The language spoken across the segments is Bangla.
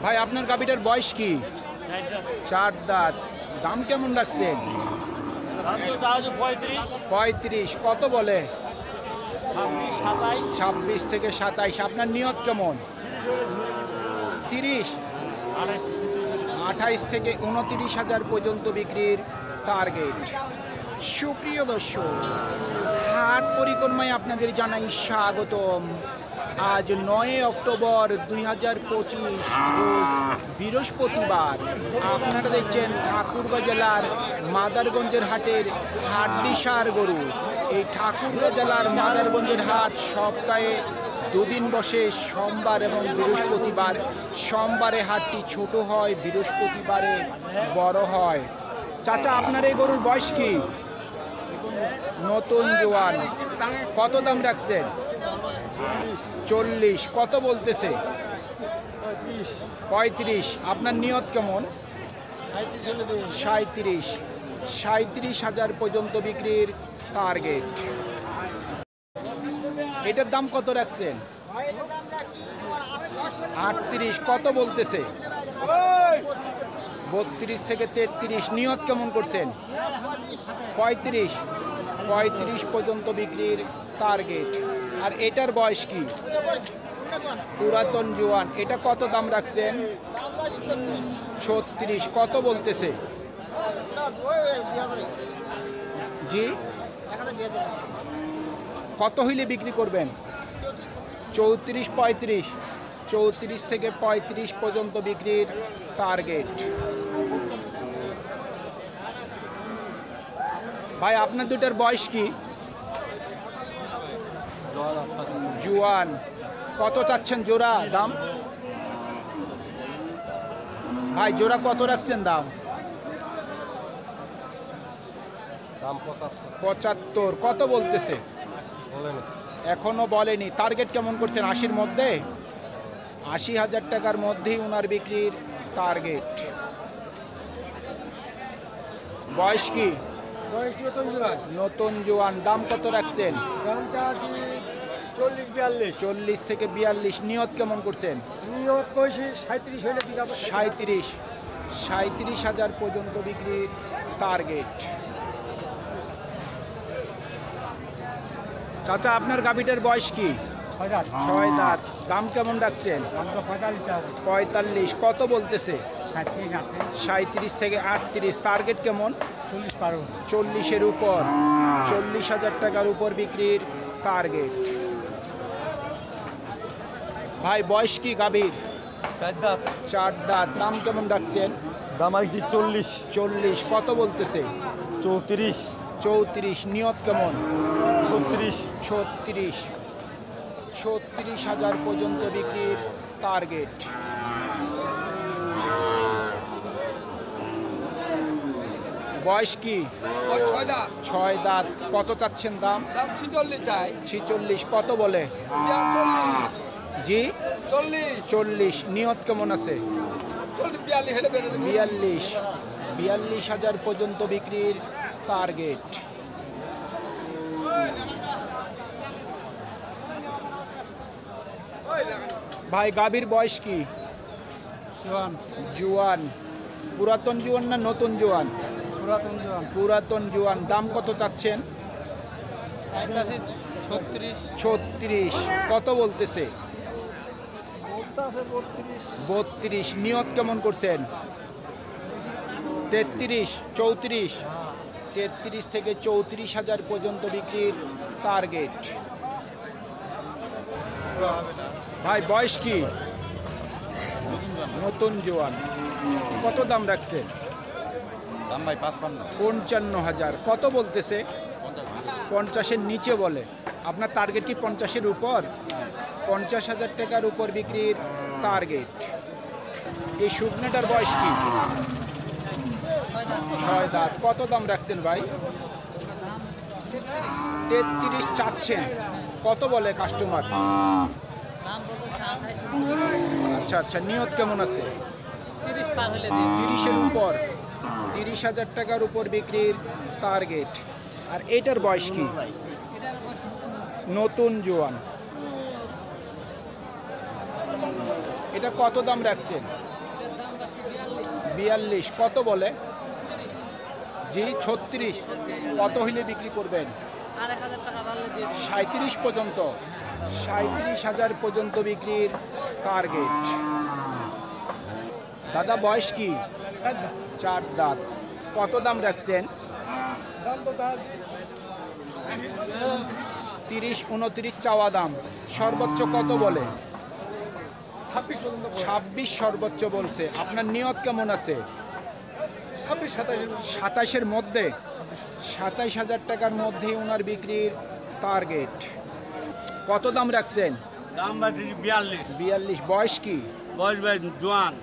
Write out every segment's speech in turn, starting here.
ভাই আপনার গাভীটার বয়স কি? 4 দাঁত। দাম কেমন রাখছেন? 35। কত বলে? 26 থেকে 27। আপনার নিয়ত কেমন? 30, 28 থেকে 29,000 পর্যন্ত বিক্রির টার্গেট। সুপ্রিয় দর্শক, হাট পরিক্রমায় আপনাদের জানাই স্বাগতম। আজ 9 অক্টোবর 2025 রোজ বৃহস্পতিবার। আপনারা দেখছেন ঠাকুরগাঁ জেলার মাদারগঞ্জের হাটের হাটডিসার গরু। এই ঠাকুরগাঁ জেলার মাদারগঞ্জের হাট সপ্তাহে দুদিন বসে, সোমবার এবং বৃহস্পতিবার। সোমবারে হাটটি ছোট হয়, বৃহস্পতিবারে বড় হয়। চাচা, আপনার এই গরুর বয়স কি? নতুন জোয়ান। কত দাম রাখছেন? 40। কত বলতেছে? 35। আপনার নিয়ত কেমন? 37। 37,000 পর্যন্ত বিক্রির টার্গেট। এটার দাম কত রাখছেন? 38। কত বলতেছে? 32 থেকে 33। নিয়ত কেমন করছেন? 35। 35 পর্যন্ত বিক্রির টার্গেট। আর এটার বয়স কি? পুরাতন জোয়ান। এটা কত দাম রাখছেন? 36। কত বলতেছে? জি, কত হইলে বিক্রি করবেন? 34, 35। 34 থেকে 35 পর্যন্ত বিক্রির টার্গেট। ভাই আপনার দুটার বয়স কি? জোয়ান। কত চাচ্ছেন জোড়া দাম? ভাই জোড়া কত রাখছেন দাম? 75। কত বলতেছে? এখনো বলেনি। টার্গেট কেমন করছেন? 80-র মধ্যে? 80,000 টাকার মধ্যেই ওনার বিক্রির টার্গেট। বয়স কি? নতুন জোয়ান। দাম কত রাখছেন? 40 থেকে 42। নিয়ত কেমন করছেন? 37। 37,000 পর্যন্ত বিক্রির টার্গেট। চাচা, আপনার গাভীটার বয়স কি? 6 দাঁত। দাম কেমন রাখছেন? 45। কত বলতেছে? 37 থেকে 38। টার্গেট কেমন? 40-এর উপর। 40,000 টাকার উপর বিক্রির টার্গেট। ভাই বয়স কি গাভীর? 4 দাঁত। দাম কেমন রাখছেন? দাম আইছি 40। 40। কত বলতেছে? 34। 34। নিয়ত কেমন? 36। 36। 36,000 পর্যন্ত বিক্রির টার্গেট। বয়স কি? 6 দাঁত। কত চাচ্ছেন দাম? 46। কত বলে? জি, 40। নিয়ত কেমন আছে? 42। 42,000 পর্যন্ত বিক্রির টার্গেট। ভাই গাভীর বয়স কি? জোয়ান। পুরাতন জোয়ান না নতুন জোয়ান? পুরাতন জোয়ান। দাম কত চাচ্ছেন? 36। কত বলতেছে? 32। নিয়ত কেমন করছেন? 33। 34। 33 থেকে 34,000 পর্যন্ত বিক্রির টার্গেট। ভাই বয়স কি? নতুন জোয়ান। কত দাম রাখছেন? দাম ভাই 55,000। কত বলতেছে? 50-এর নিচে বলে। আপনার টার্গেট কি 50-এর উপর? 50,000 টাকার উপর বিক্রির টার্গেট। এই শুকনাটার বয়স কি? 6 দাঁত। কত দাম রাখছেন ভাই? 33 চাচ্ছেন। কত বলে কাস্টমার? আচ্ছা আচ্ছা। নিয়ত কেমন আছে? 30-এর উপর। 30,000 টাকার উপর বিক্রির টার্গেট। আর এটার বয়স কি? নতুন জোয়ান। এটা কত দাম রাখছেন? 42। কত বলে? জি 36। কত হইলে বিক্রি করবেন? 37 পর্যন্ত। 37,000 পর্যন্ত বিক্রির টার্গেট। দাদা বয়স কি? 4 দাঁত। কত দাম রাখছেন? 30, 29 চাওয়া দাম। সর্বোচ্চ কত বলে? 26 সর্বোচ্চ বলছে। আপনার নিয়ত কেমন আছে? 27-এর মধ্যে। 27,000 টাকার মধ্যে ওনার বিক্রির টার্গেট। কত দাম রাখছেন? দাম বাড়ছে 42। 42। বয়স কি? বয়স ভাই জোয়ান।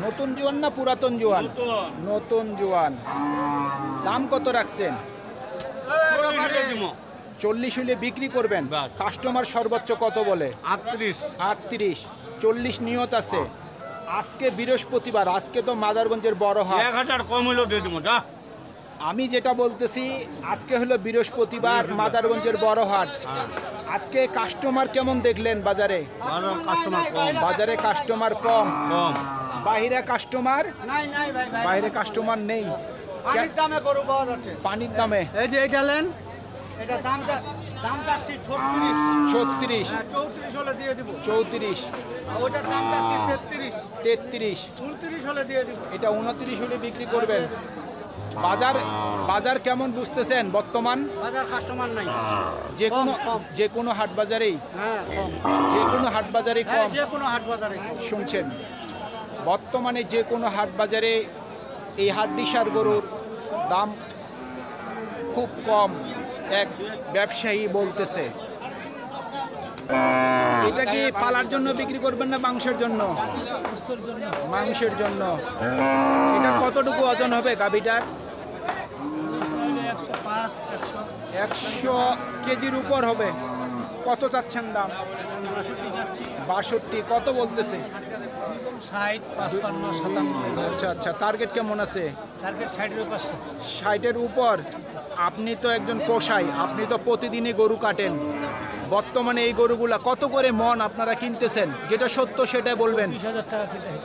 নতুন জোয়ান না পুরাতন জোয়ান? নতুন জোয়ান। দাম কত রাখছেন? 40 হলে বিক্রি করবেন। বাস। কাস্টমার সর্বোচ্চ কত বলে? 38। 38। 40 নিয়ত আছে। আজকে বৃহস্পতিবার, আজকে তো মাদারগঞ্জের বড় হাট। 1000 কম হইলো দিয়ে দেবো যা। আমি যেটা বলতেছি, আজকে হলো বৃহস্পতিবার, মাদারগঞ্জের বড় হাট। আজকে কাস্টমার কেমন দেখলেন বাজারে? ভালো কাস্টমার কম। বাজারে কাস্টমার কম। কম। বাইরে কাস্টমার? নাই ভাই বাইরে কাস্টমার নেই। পানির দামে গরু পাওয়া যাচ্ছে। পানির দামে এই যে এটা নেন, এটা দাম যাচ্ছে 36। 36। 34 হলে দিয়ে দিব। 34। ওটার দাম যাচ্ছে 33। 33। 29 হলে দিয়ে দিব। এটা 29 হলে বিক্রি করবেন। বাজার কেমন বুঝতেছেন বর্তমান? বাজার কাস্টমার নাই। কম। যে কোনো হাট বাজারেই? হ্যাঁ কম। যে কোনো হাট বাজারে হ্যাঁ কম। যে কোনো হাট বাজারে। শুনছেন, বর্তমানে যে কোনো হাট বাজারে এই হাড্ডিসার গরুর দাম খুব কম, এক ব্যবসায়ী বলতেছে। এটা কি পালার জন্য বিক্রি করবেন না মাংসের জন্য? মাংসের জন্য। এটা কতটুকু ওজন হবে গাভীটার? 100 কেজির উপর হবে। কত চাচ্ছেন দাম? 62। কত বলতেছে? 60, 55, 57। আচ্ছা আচ্ছা। টার্গেট কেমন আছে? টার্গেট 60-এর উপর। 60-এর উপর। আপনি তো একজন কসাই, আপনি তো প্রতিদিনই গরু কাটেন। বর্তমানে এই গরুগুলা কত করে মন আপনারা কিনতেছেন? যেটা সত্য সেটাই বলবেন। 20,000 টাকা কিনতে হয়।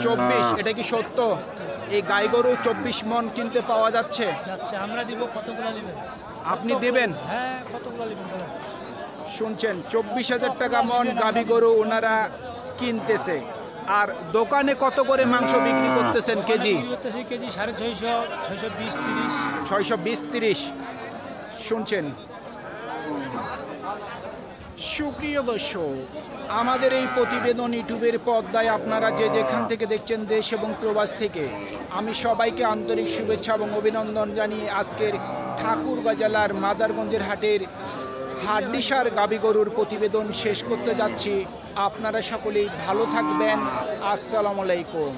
24। এটা কি সত্য? এই গাই গরু 24 মন কিনতে পাওয়া যাচ্ছে? যাচ্ছে। আমরা দিব। কতগুলো নেবেন? আপনি দেবেন? হ্যাঁ, কতগুলো নেবেন বলেন। শুনছেন, 24,000 টাকা মন গাভী গরু ওনারা কিনতেছে। আর দোকানে কত করে মাংস বিক্রি করতেছেন কেজি? বিক্রি করতেছি কেজি 650, 620, 30। 620, 30। শুনছেন, সুপ্রিয় দর্শক, আমাদের এই প্রতিবেদন ইউটিউবের পর্দায় আপনারা যে যেখান থেকে দেখছেন, দেশ এবং প্রবাস থেকে, আমি সবাইকে আন্তরিক শুভেচ্ছা এবং অভিনন্দন জানিয়ে আজকের ঠাকুরগাঁ জেলার মাদারগঞ্জের হাটের হাড্ডিসার গাভী গরুর প্রতিবেদন শেষ করতে যাচ্ছি। আপনারা সকলেই ভালো থাকবেন। আসসালামু আলাইকুম।